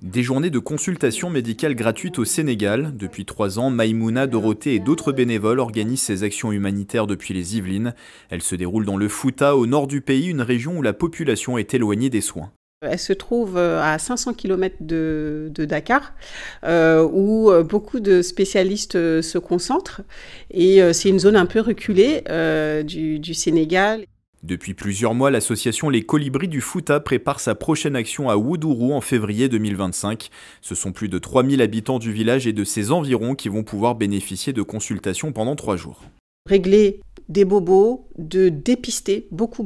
Des journées de consultation médicale gratuites au Sénégal. Depuis 3 ans, Maïmouna, Dorothée et d'autres bénévoles organisent ces actions humanitaires depuis les Yvelines. Elles se déroulent dans le Fouta, au nord du pays, une région où la population est éloignée des soins. Elle se trouve à 500 km de Dakar, où beaucoup de spécialistes se concentrent. Et c'est une zone un peu reculée du Sénégal. Depuis plusieurs mois, l'association Les Colibris du Fouta prépare sa prochaine action à Woudourou en février 2025. Ce sont plus de 3000 habitants du village et de ses environs qui vont pouvoir bénéficier de consultations pendant 3 jours. Régler des bobos, de dépister beaucoup.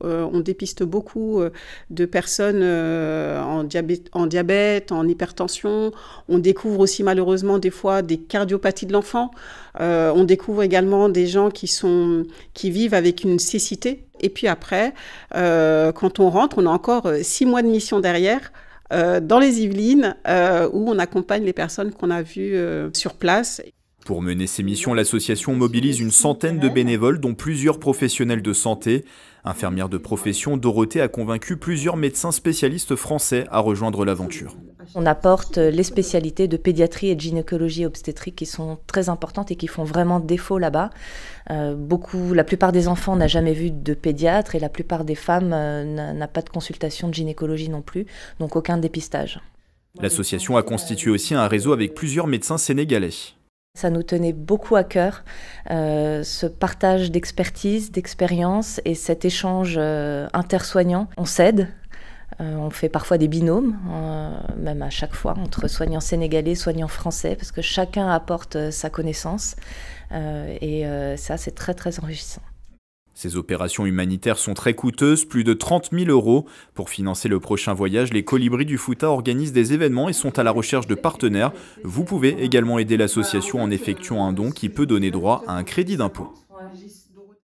On dépiste beaucoup de personnes en diabète, en hypertension. On découvre aussi malheureusement des fois des cardiopathies de l'enfant. On découvre également des gens qui vivent avec une cécité. Et puis après, quand on rentre, on a encore 6 mois de mission derrière. Dans les Yvelines, où on accompagne les personnes qu'on a vues sur place. Pour mener ces missions, l'association mobilise une centaine de bénévoles, dont plusieurs professionnels de santé. Infirmière de profession, Dorothée a convaincu plusieurs médecins spécialistes français à rejoindre l'aventure. On apporte les spécialités de pédiatrie et de gynécologie obstétrique qui sont très importantes et qui font vraiment défaut là-bas. La plupart des enfants n'a jamais vu de pédiatre et la plupart des femmes n'a pas de consultation de gynécologie non plus, donc aucun dépistage. L'association a constitué aussi un réseau avec plusieurs médecins sénégalais. Ça nous tenait beaucoup à cœur, ce partage d'expertise, d'expérience et cet échange intersoignant. On s'aide, on fait parfois des binômes, même à chaque fois, entre soignants sénégalais, soignants français, parce que chacun apporte sa connaissance et ça, c'est très très enrichissant. Ces opérations humanitaires sont très coûteuses, plus de 30 000 €. Pour financer le prochain voyage, les Colibris du Fouta organisent des événements et sont à la recherche de partenaires. Vous pouvez également aider l'association en effectuant un don qui peut donner droit à un crédit d'impôt.